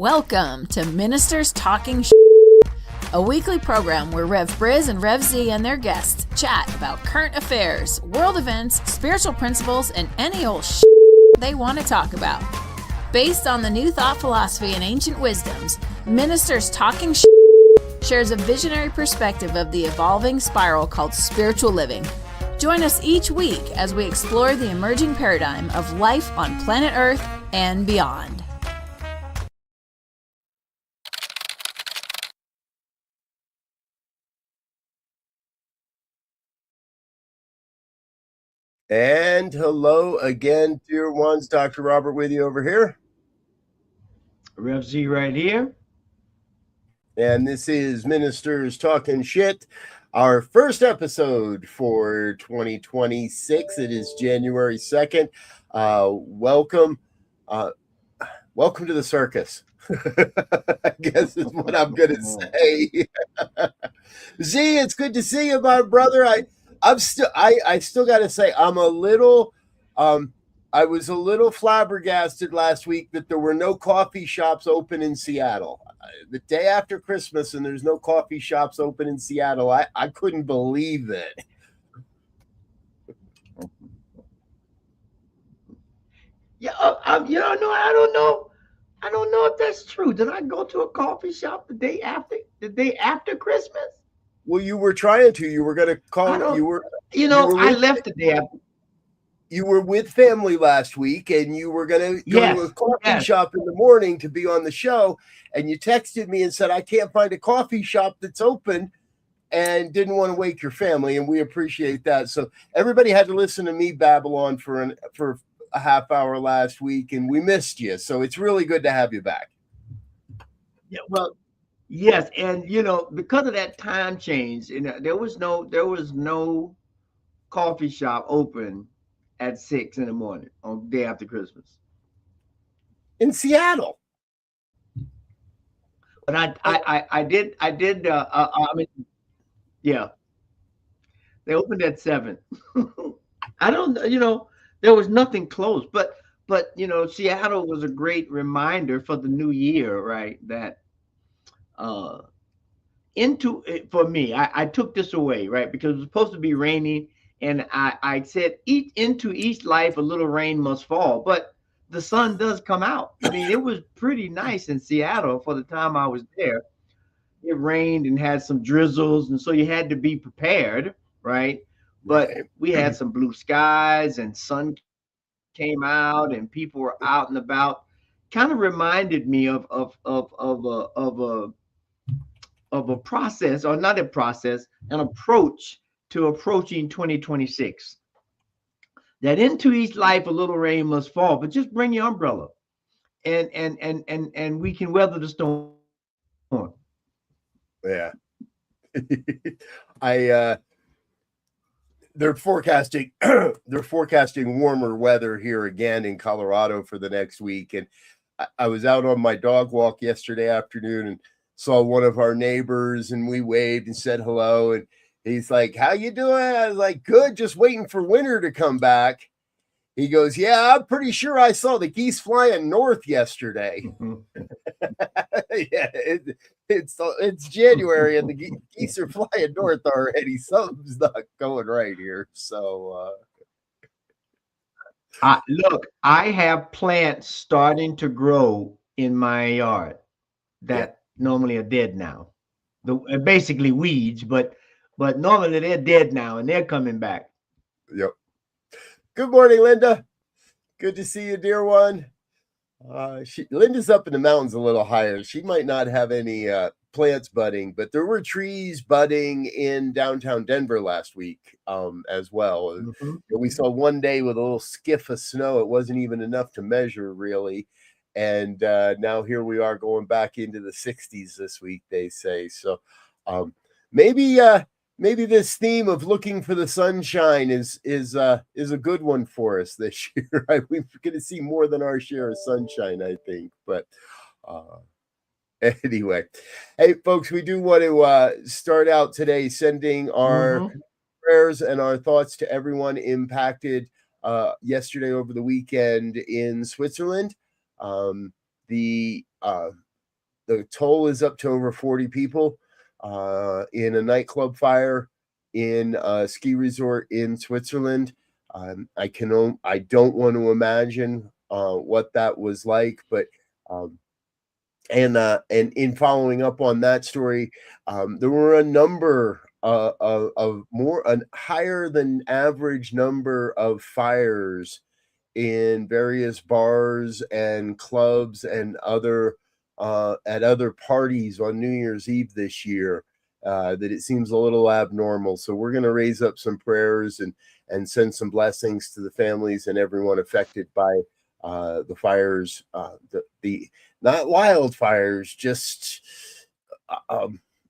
Welcome to Ministers Talking a weekly program where Rev Briz and Rev Z and their guests chat about current affairs, world events, spiritual principles, and any old they want to talk about. Based on the New Thought philosophy and ancient wisdoms, Ministers Talking shares a visionary perspective of the evolving spiral called spiritual living. Join us each week as we explore the emerging paradigm of life on planet Earth and beyond. And hello again, dear ones. Dr. Robert with you over here. Rev Z right here. And this is Ministers Talking Shit, our first episode for 2026. It is January 2nd. Welcome to the circus. I guess is what I'm going to say. Z, it's good to see you, my brother. I still got to say I'm a little I was a little flabbergasted last week that there were no coffee shops open in Seattle. The day after Christmas and there's no coffee shops open in Seattle. I couldn't believe it. Yeah, I don't know. I don't know if that's true. Did I go to a coffee shop the day after Christmas? Well, you were trying to. You were going to call. I left the day after. You were with family last week, and you were going to go to a coffee shop in the morning to be on the show. And you texted me and said, "I can't find a coffee shop that's open," and didn't want to wake your family. And we appreciate that. So everybody had to listen to me babble on for a half hour last week, and we missed you. So it's really good to have you back. Yeah, well. Yes, and because of that time change, there was no coffee shop open at 6 a.m. on the day after Christmas in Seattle. But I did. Yeah, they opened at 7. I don't. There was nothing close, but Seattle was a great reminder for the new year, right? That. For me, I took this away, right? Because it was supposed to be raining, and I said, into each life a little rain must fall, but the sun does come out. I mean, it was pretty nice in Seattle for the time I was there. It rained and had some drizzles, and so you had to be prepared, right? But we had some blue skies, and sun came out, and people were out and about. Kind of reminded me of a process, or not a process, an approach to approaching 2026. That into each life a little rain must fall, but just bring your umbrella, and we can weather the storm. Yeah, they're forecasting warmer weather here again in Colorado for the next week, and I was out on my dog walk yesterday afternoon and saw one of our neighbors, and we waved and said hello, and he's like, "How you doing?" I was like, "Good, just waiting for winter to come back." He goes, "Yeah, I'm pretty sure I saw the geese flying north yesterday." Yeah, it's January and the geese are flying north already. Something's not going right here. So look, I have plants starting to grow in my yard that normally are dead now. Basically weeds, but normally they're dead now and they're coming back. Yep. Good morning, Linda. Good to see you, dear one. Linda's up in the mountains a little higher. She might not have any plants budding, but there were trees budding in downtown Denver last week as well. Mm-hmm. We saw one day with a little skiff of snow. It wasn't even enough to measure, really. And now here we are going back into the 60s this week, they say. So maybe this theme of looking for the sunshine is a good one for us this year. Right? We're going to see more than our share of sunshine, I think. But anyway, hey, folks, we do want to start out today sending our prayers and our thoughts to everyone impacted yesterday over the weekend in Switzerland. The the toll is up to over 40 people in a nightclub fire in a ski resort in Switzerland. I don't want to imagine what that was like, but and in following up on that story, there were a number of a higher than average number of fires in various bars and clubs and other at other parties on New Year's Eve this year. That it seems a little abnormal. So we're going to raise up some prayers and send some blessings to the families and everyone affected by the fires, the not wildfires, just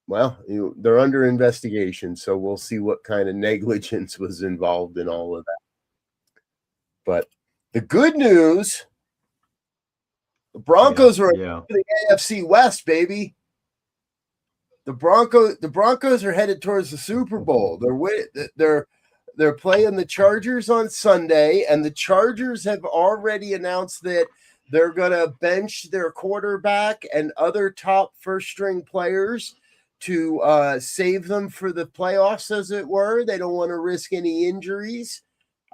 they're under investigation. So we'll see what kind of negligence was involved in all of that. But the good news, the Broncos are in the AFC West, baby. The Broncos are headed towards the Super Bowl. They're playing the Chargers on Sunday, and the Chargers have already announced that they're going to bench their quarterback and other top first-string players to save them for the playoffs, as it were. They don't want to risk any injuries.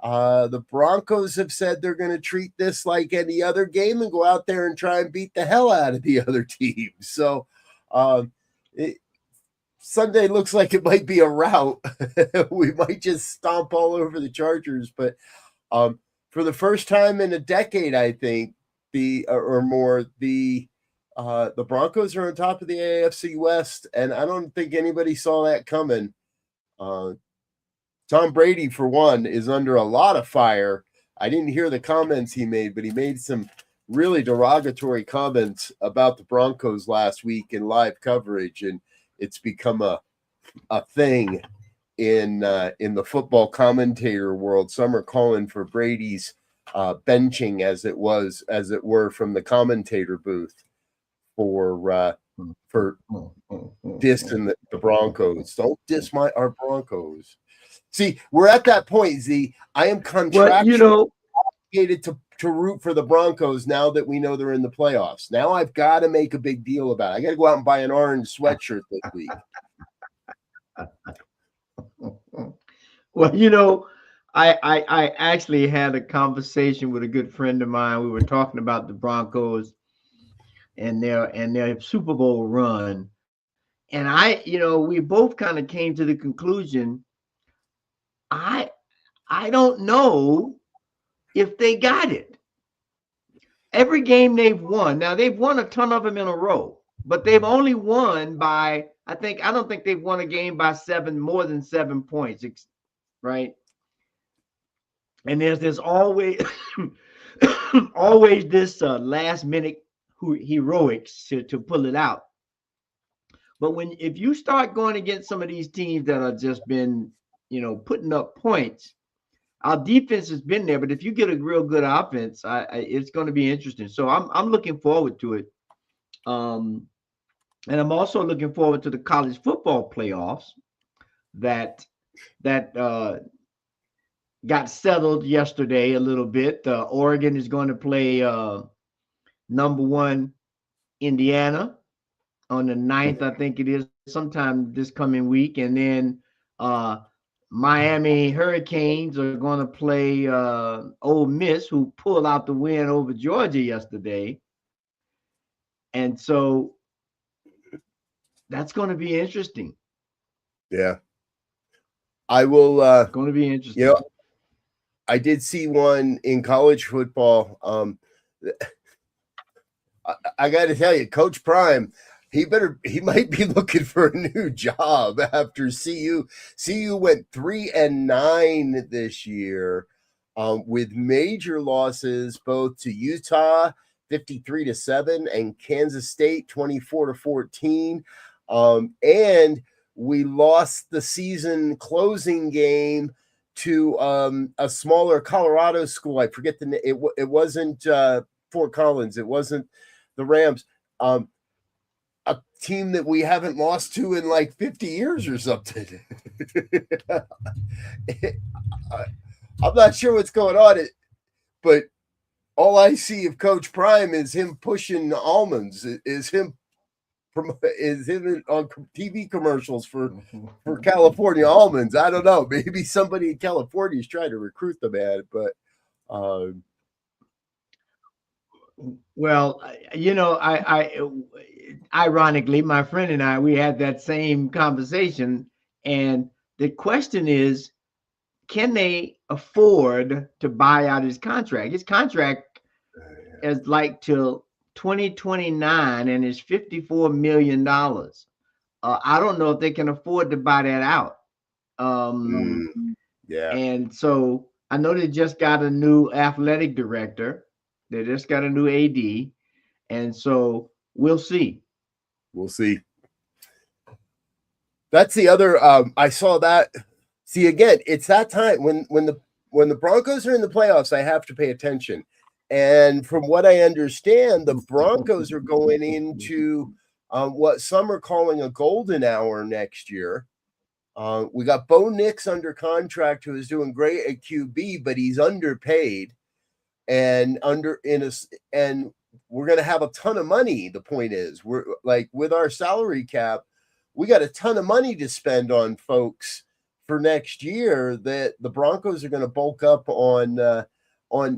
The Broncos have said they're going to treat this like any other game and go out there and try and beat the hell out of the other team. So Sunday looks like it might be a rout. We might just stomp all over the Chargers. But for the first time in a decade, I think, the Broncos are on top of the AFC West, and I don't think anybody saw that coming. Tom Brady, for one, is under a lot of fire. I didn't hear the comments he made, but he made some really derogatory comments about the Broncos last week in live coverage, and it's become a thing in the football commentator world. Some are calling for Brady's benching, as it were, from the commentator booth for dissing the Broncos. Don't diss our Broncos. See, we're at that point, Z. I am contractually obligated to root for the Broncos now that we know they're in the playoffs. Now I've got to make a big deal about it. I got to go out and buy an orange sweatshirt this week. Well, I actually had a conversation with a good friend of mine. We were talking about the Broncos and their Super Bowl run. And we both kind of came to the conclusion, I don't know if they got it. Every game they've won. Now they've won a ton of them in a row, but they've only won by, I don't think they've won a game by more than 7 points, right? And there's always always this last minute heroics to pull it out. But if you start going against some of these teams that have just been, putting up points, our defense has been there. But if you get a real good offense, it's going to be interesting. So I'm looking forward to it. And I'm also looking forward to the college football playoffs that got settled yesterday a little bit. Oregon is going to play number 1 Indiana on the 9th, I think it is, sometime this coming week. And then Miami Hurricanes are going to play Ole Miss, who pulled out the win over Georgia yesterday. And so that's going to be interesting. Yeah. I will. It's going to be interesting. I did see one in college football. I got to tell you, Coach Prime, he might be looking for a new job after CU. CU went 3-9 this year, with major losses both to Utah 53-7 and Kansas State 24-14. And we lost the season closing game to a smaller Colorado school. I forget the name. It wasn't Fort Collins. It wasn't the Rams. A team that we haven't lost to in like 50 years or something. I'm not sure what's going on, but all I see of Coach Prime is him pushing almonds, is him is him on TV commercials for California almonds. I don't know. Maybe somebody in California is trying to recruit the man, but well, I ironically, my friend and I, we had that same conversation, and the question is, can they afford to buy out his contract? His contract is like till 2029 and it's $54 million. I don't know if they can afford to buy that out. Yeah. And so I know they just got a new athletic director. They just got a new AD. And so we'll see. We'll see. That's the other. I saw that. See, again, it's that time when the Broncos are in the playoffs, I have to pay attention. And from what I understand, the Broncos are going into what some are calling a golden hour next year. We got Bo Nix under contract, who is doing great at QB, but he's underpaid and we're going to have a ton of money. The point is, we're like, with our salary cap, we got a ton of money to spend on folks for next year, that the Broncos are going to bulk up on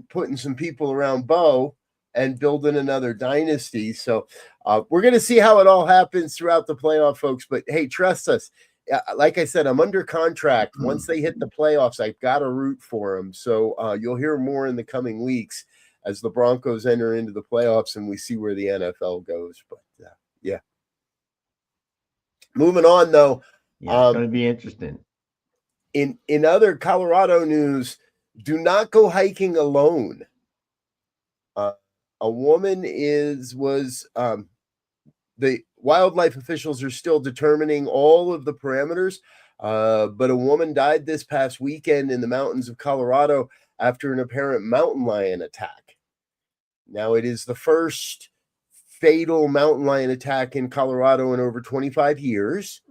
putting some people around Bo and building another dynasty. So we're going to see how it all happens throughout the playoff, folks. But hey, trust us. Like I said, I'm under contract. Once they hit the playoffs, I've got to root for them. So you'll hear more in the coming weeks as the Broncos enter into the playoffs and we see where the NFL goes. But yeah. Moving on, though. Yeah, it's going to be interesting. In other Colorado news, do not go hiking alone. A woman the wildlife officials are still determining all of the parameters, but a woman died this past weekend in the mountains of Colorado after an apparent mountain lion attack. Now, it is the first fatal mountain lion attack in Colorado in over 25 years.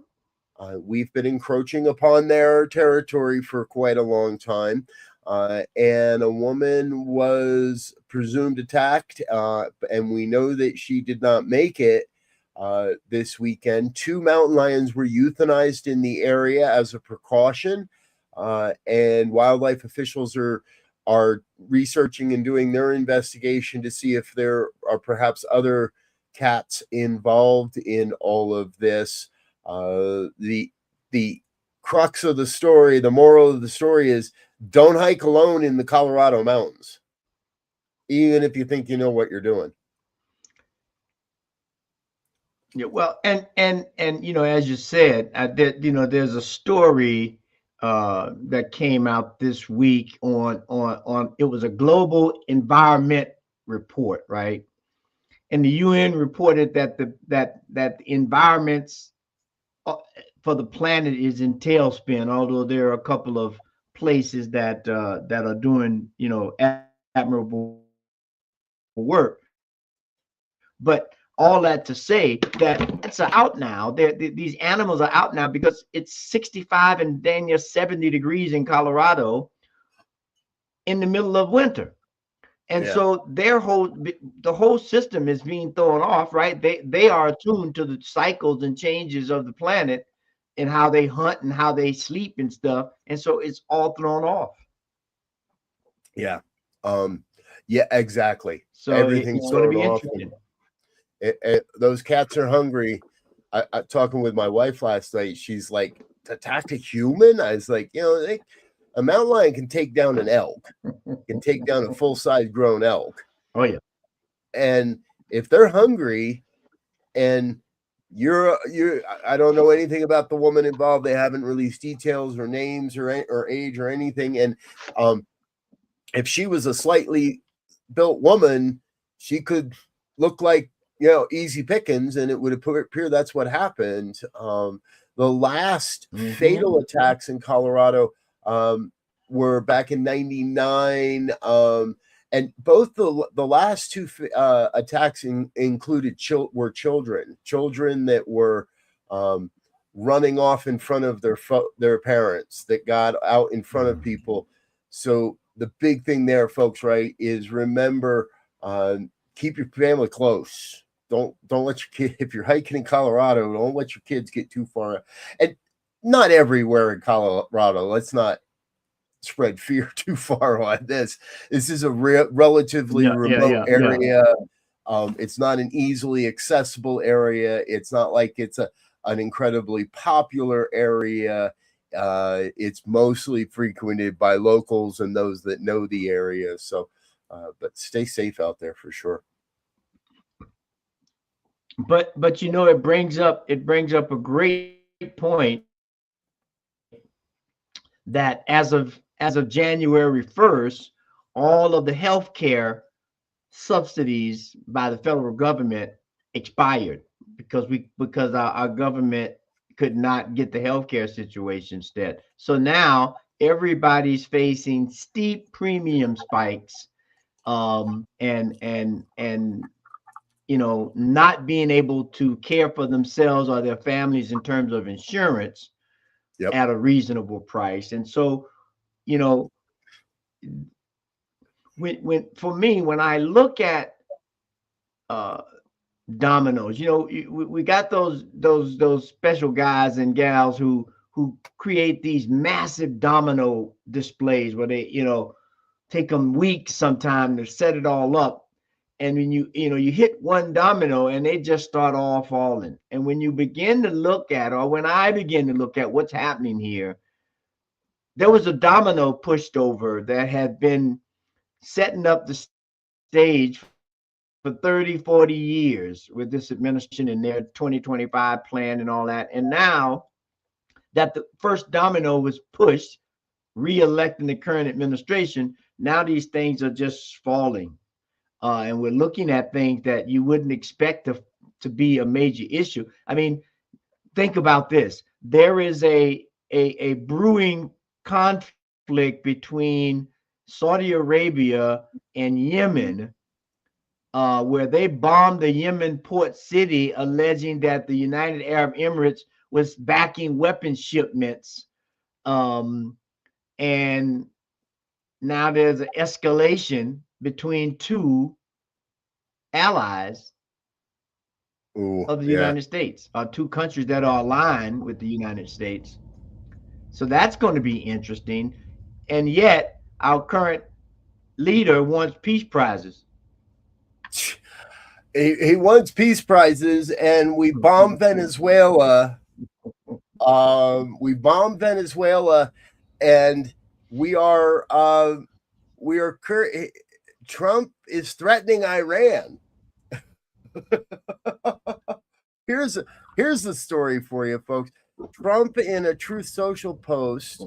We've been encroaching upon their territory for quite a long time. And a woman was presumed attacked, and we know that she did not make it this weekend. 2 mountain lions were euthanized in the area as a precaution, and wildlife officials are researching and doing their investigation to see if there are perhaps other cats involved in all of this. The crux of the story, the moral of the story is, don't hike alone in the Colorado mountains, even if you think you know what you're doing. Yeah, well, and as you said, there's a story that came out this week on it was a global environment report, right? And the UN reported that the environments for the planet is in tailspin, although there are a couple of places that are doing admirable work. But all that to say that it's out now. These animals are out now because it's 65 and dang near 70 degrees in Colorado in the middle of winter. And so the whole system is being thrown off, right? They are attuned to the cycles and changes of the planet and how they hunt and how they sleep and stuff. And so it's all thrown off. Yeah. Yeah, exactly. So everything's going to be off. interesting. Those cats are hungry. I talking with my wife last night. She's like, attacked a human? I was like, a mountain lion can take down an elk, can take down a full-size grown elk. Oh, yeah. And if they're hungry and I don't know anything about the woman involved. They haven't released details or names or age or anything. And if she was a slightly built woman, she could look like, easy pickings, and it would appear that's what happened. The last fatal attacks in Colorado were back in 99. And both the last 2 attacks included children that were running off in front of their parents, that got out in front of people. So the big thing there, folks, right, is remember, keep your family close. don't let your kid, if you're hiking in Colorado, don't let your kids get too far. And not everywhere in Colorado. Let's not spread fear too far on this. This is a relatively remote area. It's not an easily accessible area. It's not like it's an incredibly popular area. It's mostly frequented by locals and those that know the area. So, but stay safe out there for sure. But it brings up a great point that as of January 1st, all of the healthcare subsidies by the federal government expired because our government could not get the healthcare situation set. So now everybody's facing steep premium spikes, and not being able to care for themselves or their families in terms of insurance at a reasonable price. And so, when I look at dominoes, we got those special guys and gals who create these massive domino displays where they, take them weeks sometime to set it all up. And when you hit one domino and they just start all falling. And when you begin to look at, or when I begin to look at what's happening here, there was a domino pushed over that had been setting up the stage for 30, 40 years with this administration and their 2025 plan and all that. And now that the first domino was pushed, re-electing the current administration, now these things are just falling. And we're looking at things that you wouldn't expect to be a major issue. I mean, think about this. There is a brewing conflict between Saudi Arabia and Yemen, where they bombed the Yemen port city, alleging that the United Arab Emirates was backing weapons shipments. And now there's an escalation between two allies of the United States, two countries that are aligned with the United States. So that's going to be interesting. And yet our current leader wants peace prizes. He wants peace prizes, and we bombed Venezuela. And Trump is threatening Iran. Here's the story for you, folks. Trump, in a Truth Social post,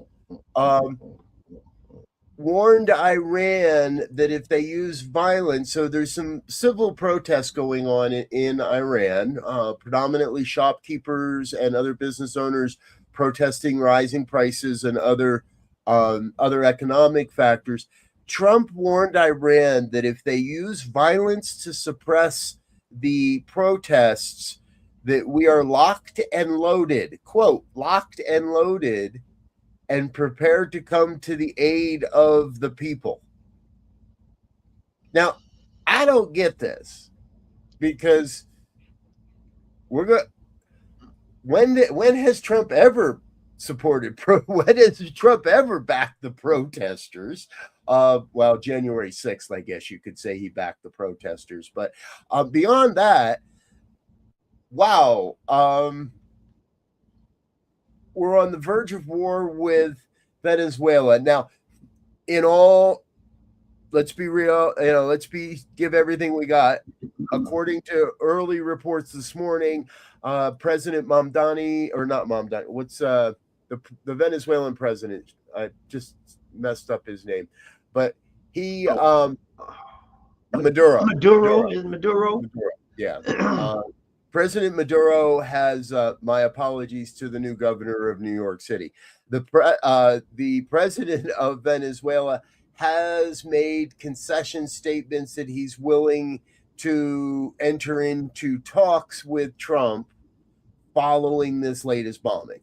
warned Iran that if they use violence, so there's some civil protests going on in Iran, predominantly shopkeepers and other business owners protesting rising prices and other economic factors. Trump warned Iran that if they use violence to suppress the protests, that we are locked and loaded, quote, locked and loaded, and prepared to come to the aid of the people. Now, I don't get this, because when has Trump ever supported when has Trump ever backed the protesters? Well, January 6th, I guess you could say he backed the protesters, but beyond that, wow, we're on the verge of war with Venezuela. Now, let's be real, give everything we got. According to early reports this morning, President Mamdani, or not Mamdani, what's the Venezuelan president? I just messed up his name, but he Maduro. Yeah. President Maduro has my apologies to the new governor of New York City. The president of Venezuela has made concession statements that he's willing to enter into talks with Trump following this latest bombing.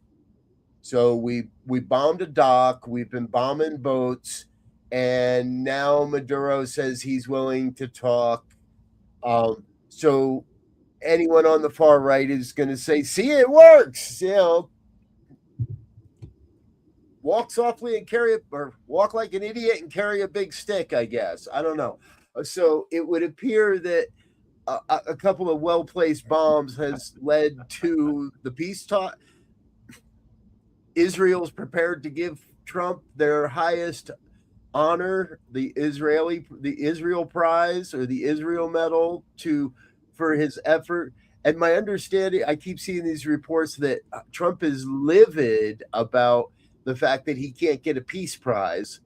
So we bombed a dock, we've been bombing boats, and now Maduro says he's willing to talk. So anyone on the far right is going to say, see, it works, walk softly and or walk like an idiot and carry a big stick, I guess. I don't know. So it would appear that a couple of well-placed bombs has led to the peace talk. Israel's prepared to give Trump their highest honor, the Israel Prize or the Israel Medal for his effort. And my understanding, I keep seeing these reports that Trump is livid about the fact that he can't get a peace prize.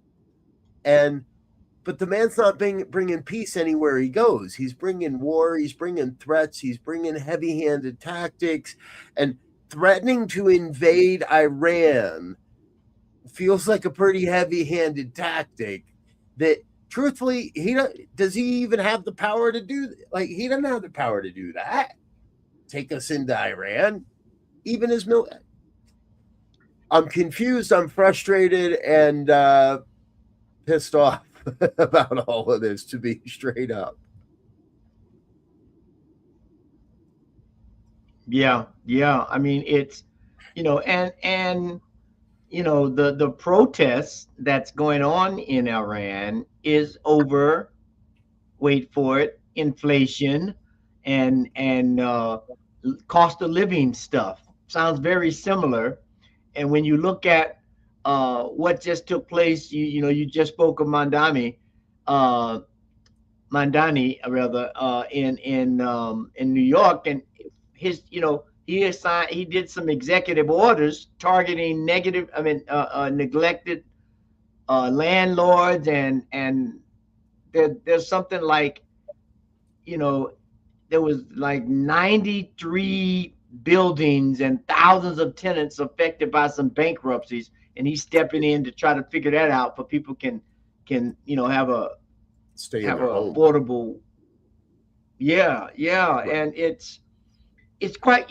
But the man's not bringing peace anywhere he goes. He's bringing war. He's bringing threats. He's bringing heavy-handed tactics, and threatening to invade Iran feels like a pretty heavy-handed tactic that, truthfully, does he even have the power to do? Like, he doesn't have the power to do that. Take us into Iran, even his military. I'm confused. I'm frustrated and pissed off about all of this, to be straight up. Yeah. I mean, it's, and the protests that's going on in Iran is over, wait for it, inflation and cost of living stuff. Sounds very similar. And when you look at what just took place, you just spoke of Mandani rather, in New York, and his, he did some executive orders targeting neglected landlords, and there's something like, there was like 93 buildings and thousands of tenants affected by some bankruptcies, and he's stepping in to try to figure that out, for people can have a affordable. Yeah. Right. And it's quite,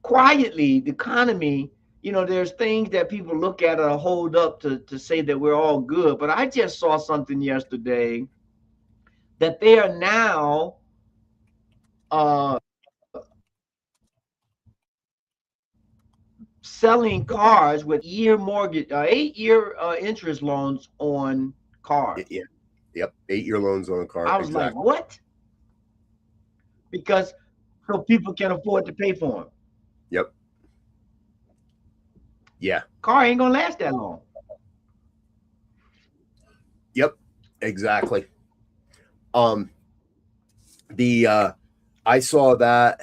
quietly, the economy, there's things that people look at or hold up to say that we're all good. But I just saw something yesterday that they are now selling cars with 8-year interest loans on cars. Yeah. Yep. 8-year loans on a car. I was like, what? Because so people can afford to pay for them. Yep. Yeah. Car ain't gonna last that long. Yep. Exactly. I saw that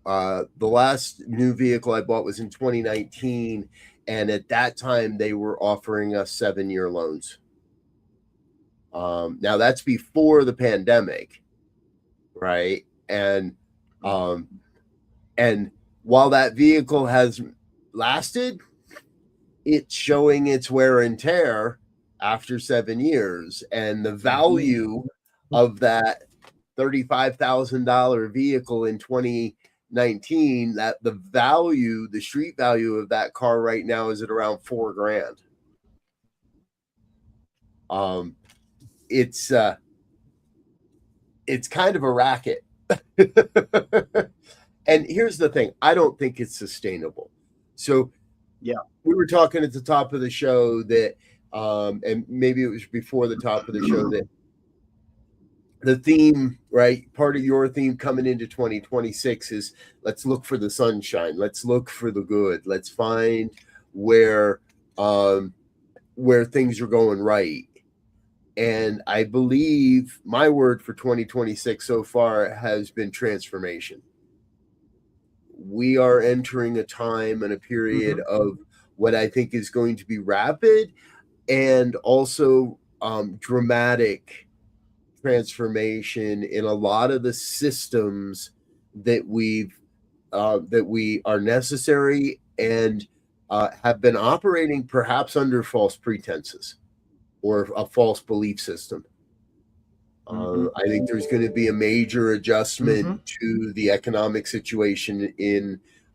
the last new vehicle I bought was in 2019, and at that time they were offering us 7-year loans. Now that's before the pandemic, right? And while that vehicle has lasted, it's showing its wear and tear after 7 years, and the value of that $35,000 vehicle in 2019, that the street value of that car right now is at around $4,000. It's kind of a racket. And here's the thing, I don't think it's sustainable. So yeah, we were talking at the top of the show that and maybe it was before the top of the show, that the theme, right, part of your theme coming into 2026 is let's look for the sunshine, let's look for the good, let's find where things are going right. And I believe my word for 2026 so far has been transformation. We are entering a time and a period of what I think is going to be rapid and also dramatic transformation in a lot of the systems that we are necessary and have been operating perhaps under false pretenses or a false belief system. I think there's going to be a major adjustment to the economic situation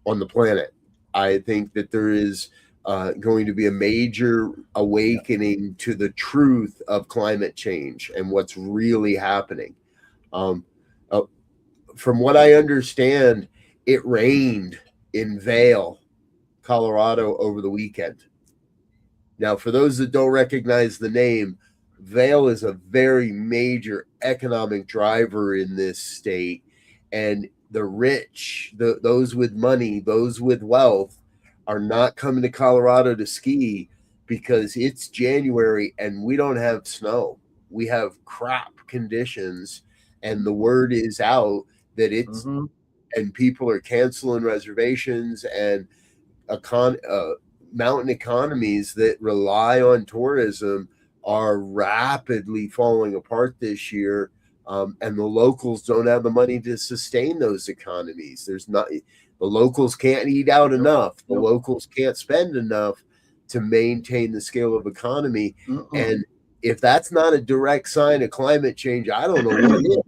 on the planet. I think that there is going to be a major awakening to the truth of climate change and what's really happening. From what I understand, it rained in Vail, Colorado over the weekend. Now, for those that don't recognize the name, Vail is a very major economic driver in this state. And the rich, those with money, those with wealth, are not coming to Colorado to ski because it's January and we don't have snow. We have crap conditions, and the word is out that it's and people are canceling reservations, and mountain economies that rely on tourism are rapidly falling apart this year. And the locals don't have the money to sustain those economies. The locals can't eat out enough. The locals can't spend enough to maintain the scale of economy. And if that's not a direct sign of climate change, I don't know what is.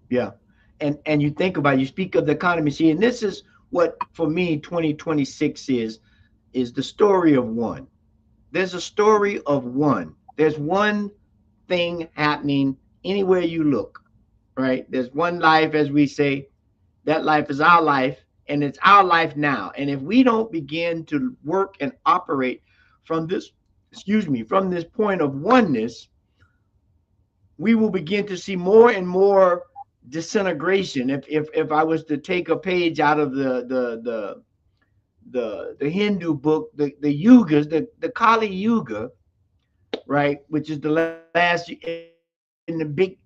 Yeah. And you think about it, you speak of the economy. See, and this is what for me 2026 is the story of one. There's a story of one. There's one thing happening anywhere you look, right? There's one life, as we say, that life is our life, and it's our life now. And if we don't begin to work and operate from this, from this point of oneness, we will begin to see more and more disintegration. If I was to take a page out of the Hindu book, the yugas, the Kali Yuga, right, which is the last in the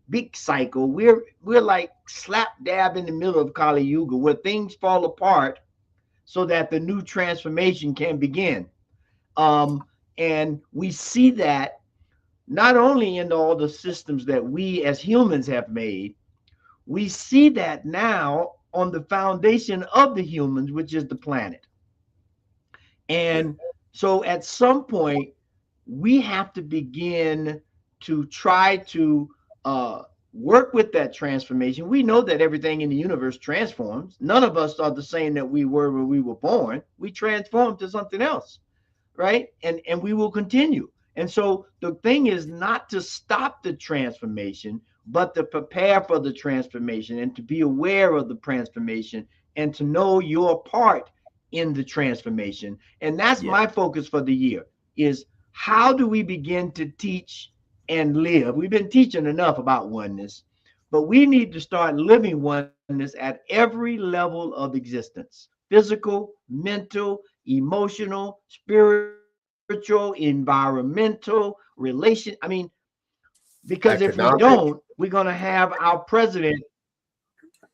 big cycle, we're like slap dab in the middle of Kali Yuga, where things fall apart so that the new transformation can begin. And we see that not only in all the systems that we as humans have made, we see that now on the foundation of the humans, which is the planet. And so at some point, we have to begin to try to work with that transformation. We know that everything in the universe transforms. None of us are the same that we were when we were born. We transform to something else, right? And we will continue. And so the thing is not to stop the transformation, but to prepare for the transformation and to be aware of the transformation and to know your part in the transformation. And that's my focus for the year is how do we begin to teach and live? We've been teaching enough about oneness, but we need to start living oneness at every level of existence: physical, mental, emotional, spiritual, environmental, relation. I mean, because if we don't, we're going to have our president,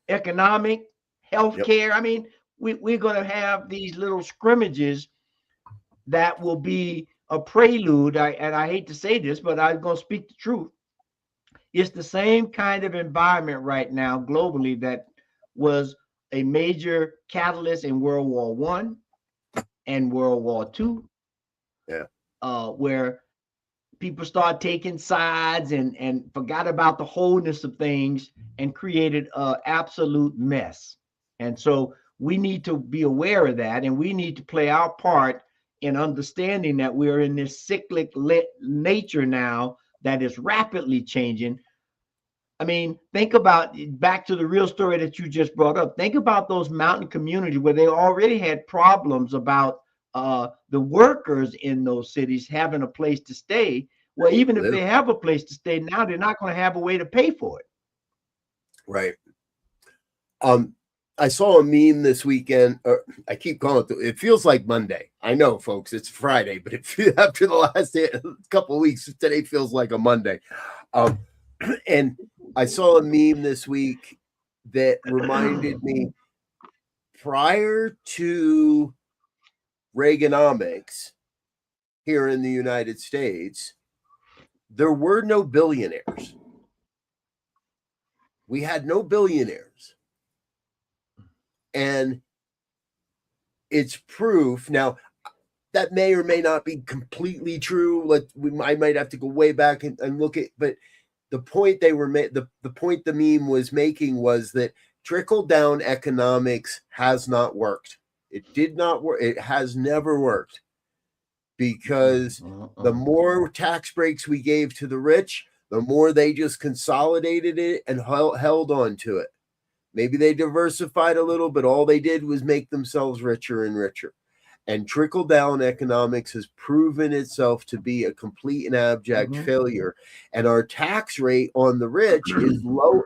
economic, healthcare. I mean, we're going to have these little scrimmages that will be a prelude. And I hate to say this, but I'm going to speak the truth. It's the same kind of environment right now globally that was a major catalyst in World War I and World War II. Where people start taking sides and forgot about the wholeness of things and created an absolute mess. And so we need to be aware of that, and we need to play our part in understanding that we're in this cyclic nature now that is rapidly changing. I mean, think about, back to the real story that you just brought up. Think about those mountain communities where they already had problems about the workers in those cities having a place to stay. Well, even if they have a place to stay now, they're not going to have a way to pay for it. Right. I saw a meme this weekend. I keep calling it feels like Monday. I know, folks, it's Friday, but after the last couple of weeks, today feels like a Monday. And I saw a meme this week that reminded me, prior to Reaganomics here in the United States, there were no billionaires. We had no billionaires. And it's proof. Now, that may or may not be completely true. I might have to go way back and look at, but the point they were the point the meme was making was that trickle-down economics has not worked. It did not work. It has never worked, because the more tax breaks we gave to the rich, the more they just consolidated it and held on to it. Maybe they diversified a little, but all they did was make themselves richer and richer. And trickle-down economics has proven itself to be a complete and abject failure. And our tax rate on the rich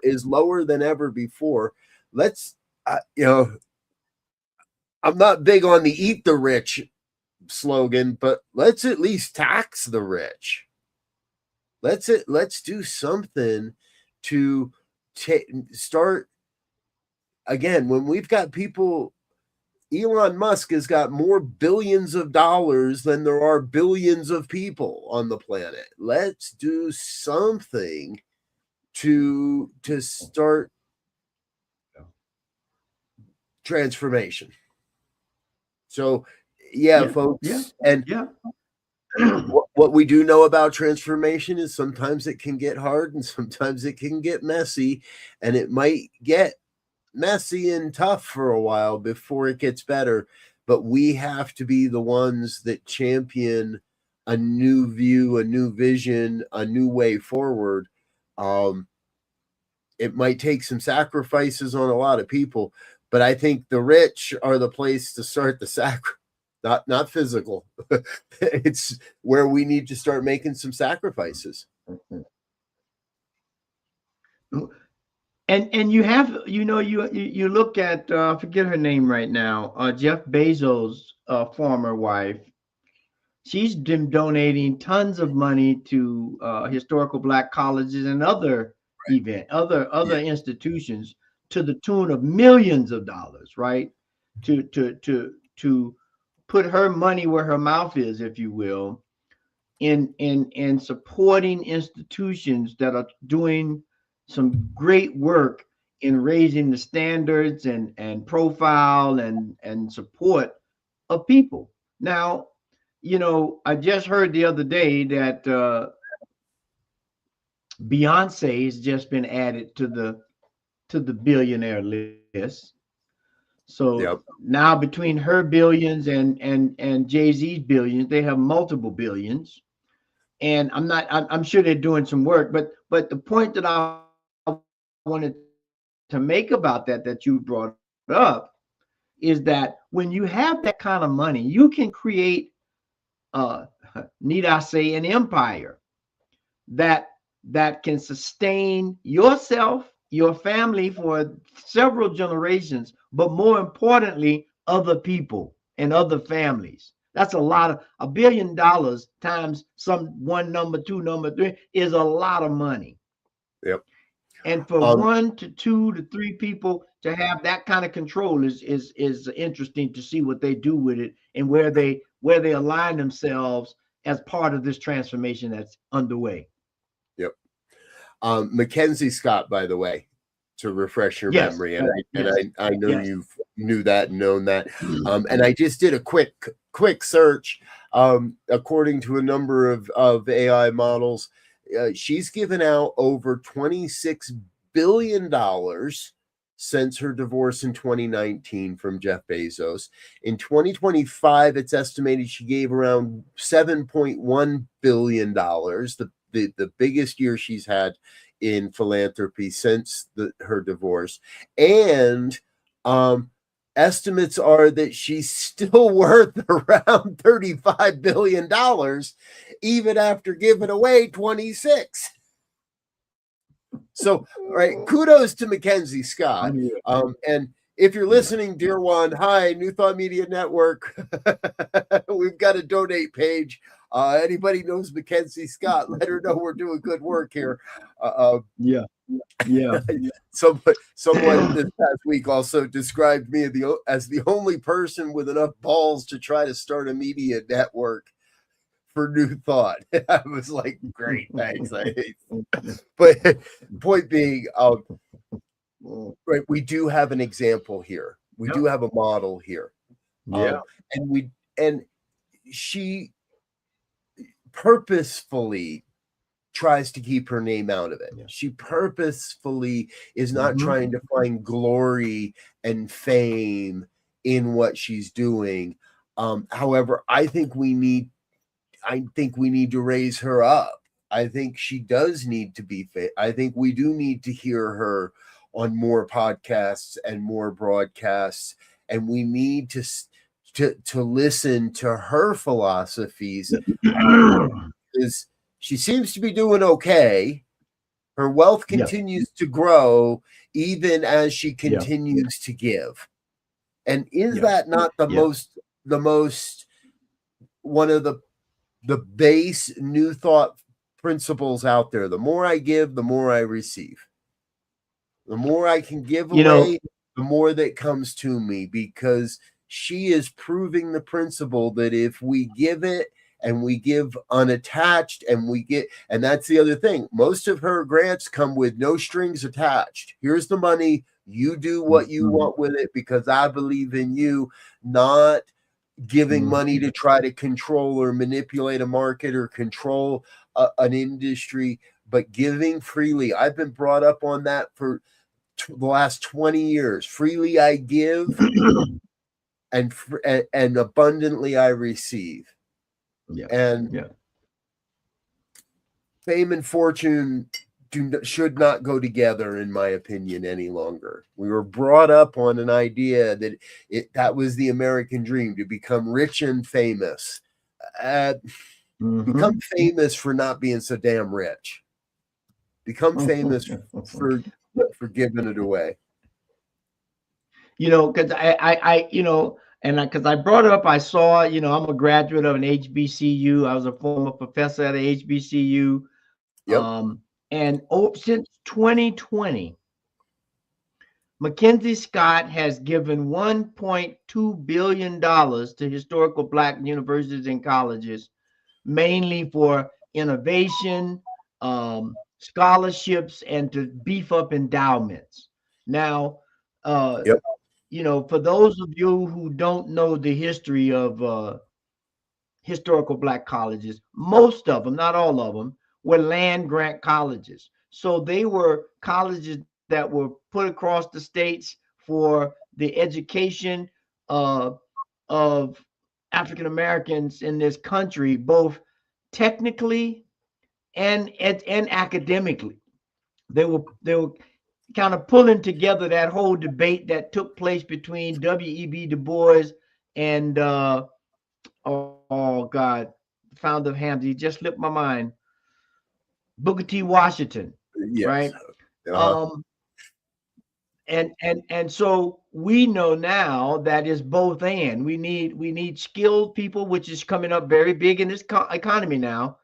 is lower than ever before. Let's, I'm not big on the eat the rich slogan, but let's at least tax the rich. Let's do something to start again. When we've got people, Elon Musk has got more billions of dollars than there are billions of people on the planet. Let's do something to start transformation. So folks, and what we do know about transformation is sometimes it can get hard and sometimes it can get messy, and it might get messy and tough for a while before it gets better. But we have to be the ones that champion a new view, a new vision, a new way forward. It might take some sacrifices on a lot of people, but I think the rich are the place to start the sacrifice. Not physical. It's where we need to start making some sacrifices. And you have, you look at, I forget her name right now, Jeff Bezos' former wife. She's been donating tons of money to historical Black colleges and other other institutions to the tune of millions of dollars, right? To put her money where her mouth is, if you will, in supporting institutions that are doing some great work in raising the standards and profile and support of people. Now, I just heard the other day that Beyonce has just been added to the billionaire list. So now between her billions and Jay-Z's billions, they have multiple billions. And I'm sure they're doing some work, but the point that I wanted to make about that you brought up is that when you have that kind of money, you can create, need I say, an empire that can sustain yourself, your family for several generations, but more importantly, other people and other families. That's $1 billion times one number, two number, three is a lot of money. Yep. And for 1 to 2 to 3 people to have that kind of control is interesting to see what they do with it and where they align themselves as part of this transformation that's underway. Yep. Mackenzie Scott, by the way, to refresh your memory, and I know you knew that and known that. And I just did a quick search. According to a number of AI models, she's given out over $26 billion since her divorce in 2019 from Jeff Bezos. In 2025, it's estimated she gave around $7.1 billion, the biggest year she's had in philanthropy since her divorce. And estimates are that she's still worth around $35 billion, even after giving away 26. So, right, kudos to Mackenzie Scott. And if you're listening, dear one, hi, New Thought Media Network. We've got a donate page. Anybody knows Mackenzie Scott, let her know we're doing good work here. Someone this past week also described me as the only person with enough balls to try to start a media network for New Thought. I was like, great, thanks. But point being, right, we do have an example here. We do have a model here. And she purposefully tries to keep her name out of it. She purposefully is not trying to find glory and fame in what she's doing. However, I think we need to raise her up I think she does need to be fit. I think we do need to hear her on more podcasts and more broadcasts, and we need to listen to her philosophies, because she seems to be doing okay. Her wealth continues to grow even as she continues to give. And is that not the most one of the base new thought principles out there? The more I give, the more I receive. The more I can give away, the more that comes to me, because she is proving the principle that if we give it and we give unattached and that's the other thing. Most of her grants come with no strings attached. Here's the money. You do what you want with it because I believe in you, not giving money to try to control or manipulate a market or control an industry, but giving freely. I've been brought up on that for the last 20 years. Freely I give and abundantly I receive. Fame and fortune should not go together, in my opinion, any longer. We were brought up on an idea that that was the American dream, to become rich and famous. Become famous for not being so damn rich. Become famous for giving it away. Because because I brought it up, I saw, I'm a graduate of an HBCU. I was a former professor at a HBCU. And since 2020, Mackenzie Scott has given $1.2 billion to historical Black universities and colleges, mainly for innovation, scholarships, and to beef up endowments. Now, for those of you who don't know the history of historical Black colleges, most of them, not all of them, were land grant colleges. So they were colleges that were put across the states for the education of African Americans in this country, both technically and academically. They were kind of pulling together that whole debate that took place between W.E.B. Du Bois and oh God, founder of Hampton, he just slipped my mind. Booker T. Washington, right? And so we know now that is both and. We need skilled people, which is coming up very big in this economy now.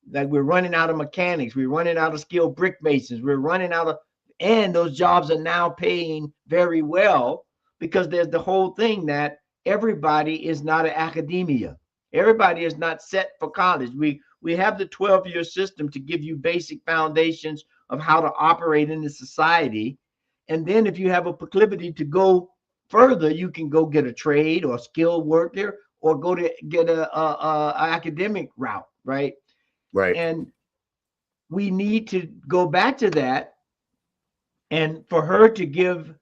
Like we're running out of mechanics, we're running out of skilled brick masons, we're running out of, and those jobs are now paying very well, because there's the whole thing that everybody is not an academia. Everybody is not set for college. We have the 12-year system to give you basic foundations of how to operate in the society. And then if you have a proclivity to go further, you can go get a trade or skilled work there, or go to get a academic route, right? Right. And we need to go back to that. And for her to give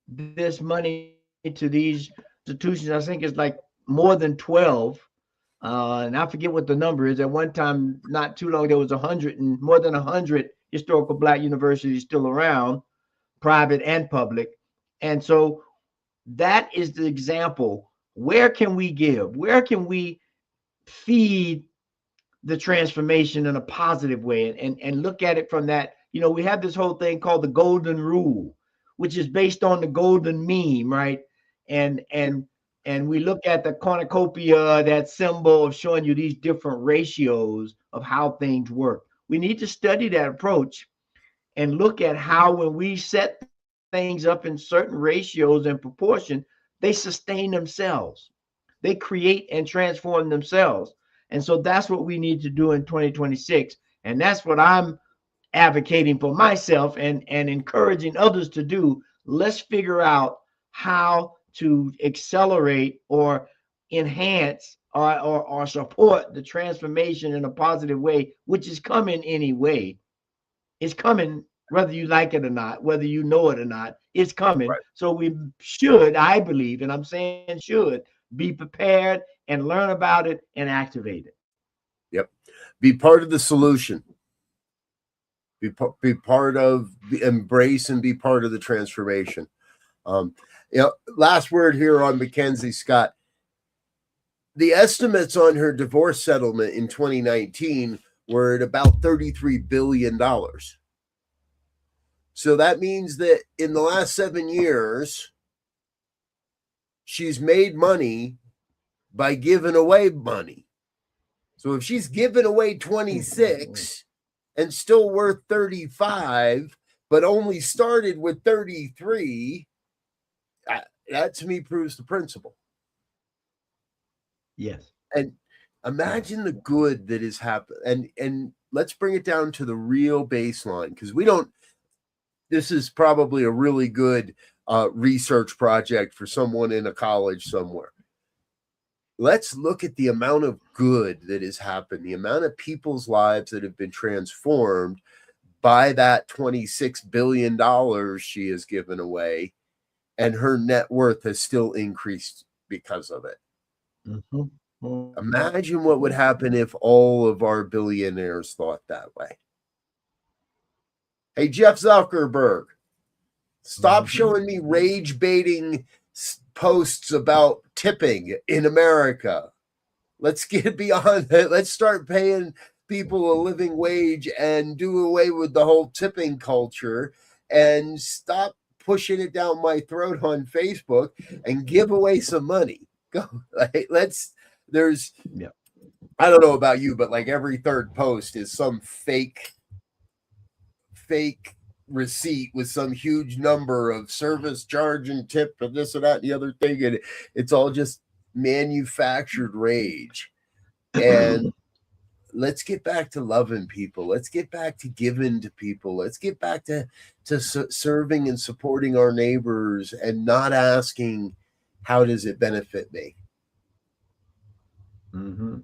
this money to these institutions, I think it's like more than 12. And I forget what the number is. At one time, not too long, there was more than 100 historical Black universities still around, private and public. And so that is the example. Where can we give? Where can we feed the transformation in a positive way, and look at it from that? We have this whole thing called the golden rule, which is based on the golden mean, right? And we look at the cornucopia, that symbol of showing you these different ratios of how things work. We need to study that approach and look at how, when we set things up in certain ratios and proportion, they sustain themselves. They create and transform themselves. And so that's what we need to do in 2026. And that's what I'm advocating for myself and encouraging others to do. Let's figure out how to accelerate or enhance or support the transformation in a positive way, which is coming anyway. It's coming whether you like it or not, whether you know it or not, it's coming. Right. So we should, I believe, and I'm saying should, be prepared and learn about it and activate it. Yep. Be part of the solution. be part of, embrace and be part of the transformation. Last word here on Mackenzie Scott. The estimates on her divorce settlement in 2019 were at about $33 billion. So that means that in the last 7 years, she's made money by giving away money. So if she's giving away 26 and still worth 35, but only started with 33, that to me proves the principle. Yes. And imagine the good that has happened. And let's bring it down to the real baseline, because this is probably a really good research project for someone in a college somewhere. Let's look at the amount of good that has happened, the amount of people's lives that have been transformed by that $26 billion she has given away, and her net worth has still increased because of it. Mm-hmm. Imagine what would happen if all of our billionaires thought that way. Hey, Jeff Zuckerberg, stop showing me rage baiting posts about tipping in America. Let's get beyond it. Let's start paying people a living wage and do away with the whole tipping culture, and stop pushing it down my throat on Facebook and give away some money. Go. I don't know about you, but like every third post is some fake receipt with some huge number of service charge and tip and this and that and the other thing, and it's all just manufactured rage. And let's get back to loving people. Let's get back to giving to people. Let's get back to serving and supporting our neighbors, and not asking, how does it benefit me? Mm-hmm.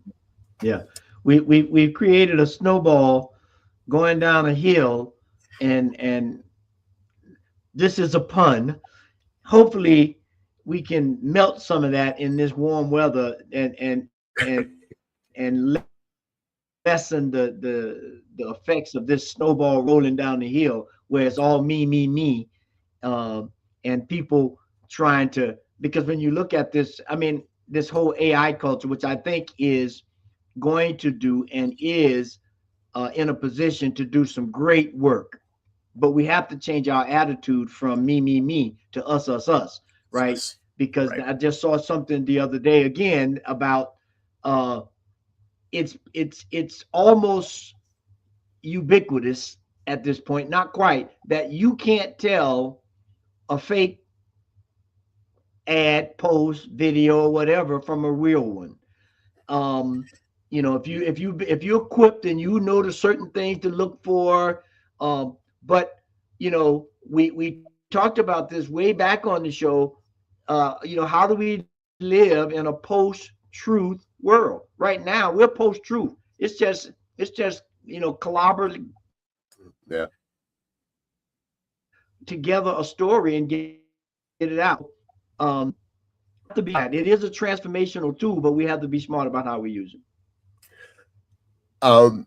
Yeah, we've created a snowball going down a hill, and this is a pun. Hopefully, we can melt some of that in this warm weather, and lessen the effects of this snowball rolling down the hill, where it's all me, and people trying to. Because when you look at this, I mean, this whole AI culture, which I think is going to do and is in a position to do some great work, but we have to change our attitude from me to us, right? Yes. Because right. I just saw something the other day again about it's almost ubiquitous at this point, not quite, that you can't tell a fake ad, post, video, or whatever from a real one. If you're equipped and you know the certain things to look for, but we talked about this way back on the show. How do we live in a post-truth world? Right now, we're post-truth. It's just collaborate together a story and get it out. It is a transformational tool, but we have to be smart about how we use it.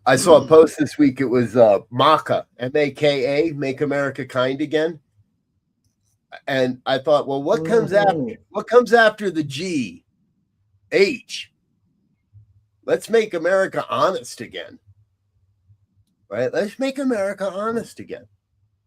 I saw a post this week. It was MAKA, MAKA, Make America Kind Again. And I thought, well, what comes after the G? H. Let's make America honest again. Right? Let's make America honest again.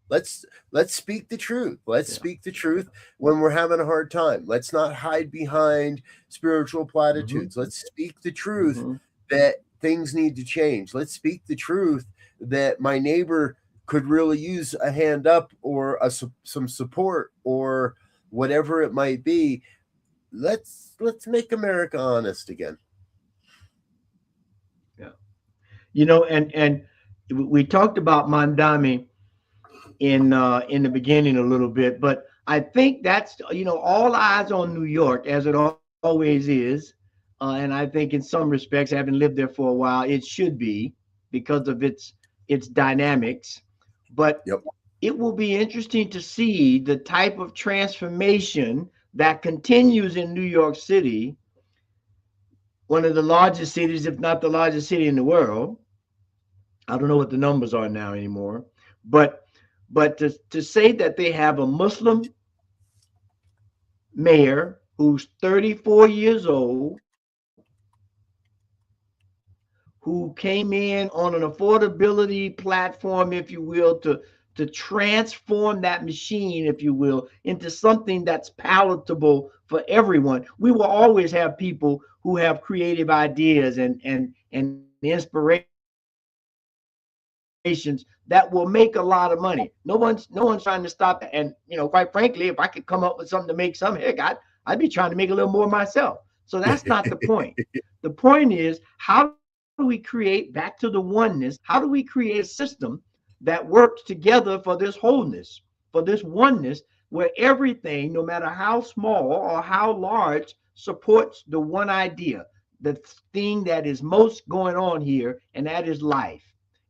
Let's speak the truth. Let's speak the truth when we're having a hard time. Let's not hide behind spiritual platitudes. Let's speak the truth that things need to change. Let's speak the truth that my neighbor could really use a hand up or some support or whatever it might be. Let's make America honest again. Yeah. And we talked about Mandami in the beginning a little bit, but I think that's all eyes on New York, as it always is, and I think in some respects, having lived there for a while, it should be, because of its dynamics. But it will be interesting to see the type of transformation that continues in New York City, one of the largest cities, if not the largest city in the world. I don't know what the numbers are now anymore. But to say that they have a Muslim mayor who's 34 years old, who came in on an affordability platform, if you will, to transform that machine, if you will, into something that's palatable for everyone. We will always have people who have creative ideas and inspirations that will make a lot of money. No one's trying to stop that. And quite frankly, if I could come up with something to make some, heck, I'd be trying to make a little more myself. So that's not the point. The point is, how do we create, back to the oneness, how do we create a system that works together for this wholeness, for this oneness, where everything, no matter how small or how large, supports the one idea, the thing that is most going on here, and that is life.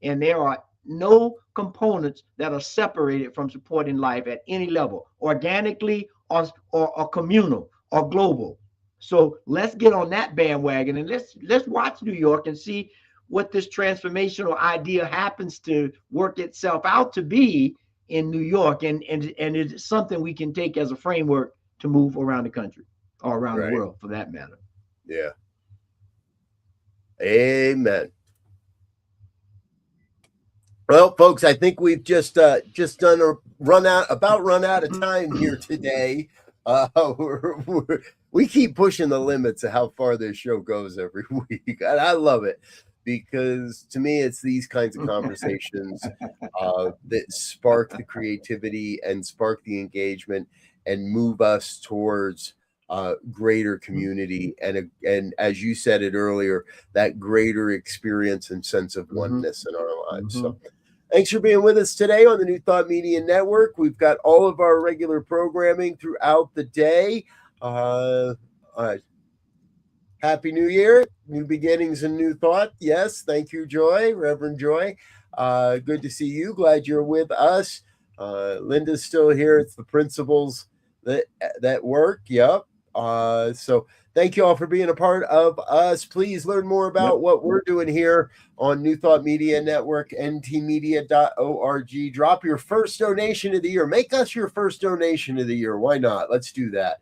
And there are no components that are separated from supporting life at any level, organically or communal or global. So let's get on that bandwagon and let's watch New York and see what this transformational idea happens to work itself out to be in New York. And it's something we can take as a framework to move around the country or around the world, for that matter. Yeah. Amen. Well, folks, I think we've just done run out of time here today. We keep pushing the limits of how far this show goes every week. And I love it, because to me, it's these kinds of conversations that spark the creativity and spark the engagement and move us towards greater community and as you said it earlier, that greater experience and sense of oneness in our lives. So thanks for being with us today on the New Thought Media Network. We've got all of our regular programming throughout the day. Happy New Year, new beginnings and new thought. Yes, thank you, Joy, Reverend Joy. Good to see you. Glad you're with us. Linda's still here. It's the principles that work. Yep. So thank you all for being a part of us. Please learn more about what we're doing here on New Thought Media Network, ntmedia.org. Drop your first donation of the year. Make us your first donation of the year. Why not? Let's do that.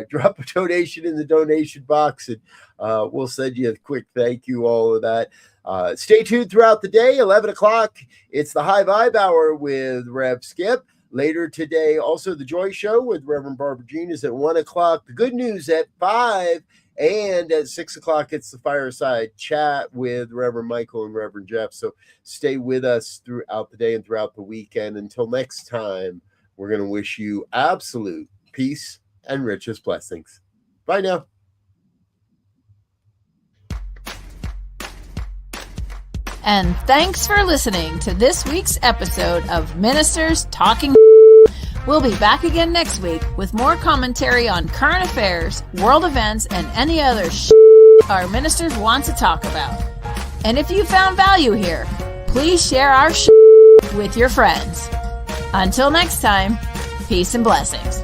Drop a donation in the donation box and we'll send you a quick thank you, all of that. Stay tuned throughout the day. 11 o'clock, it's the High Vibe Hour with Rev Skip. Later today, also the Joy Show with Reverend Barbara Jean is at 1 o'clock. The Good News at 5. And at 6 o'clock, it's the Fireside Chat with Reverend Michael and Reverend Jeff. So stay with us throughout the day and throughout the weekend. Until next time, we're going to wish you absolute peace and richest blessings. Bye now. And thanks for listening to this week's episode of Ministers Talking. We'll be back again next week with more commentary on current affairs, world events, and any other our ministers want to talk about. And if you found value here, please share our with your friends. Until next time, peace and blessings.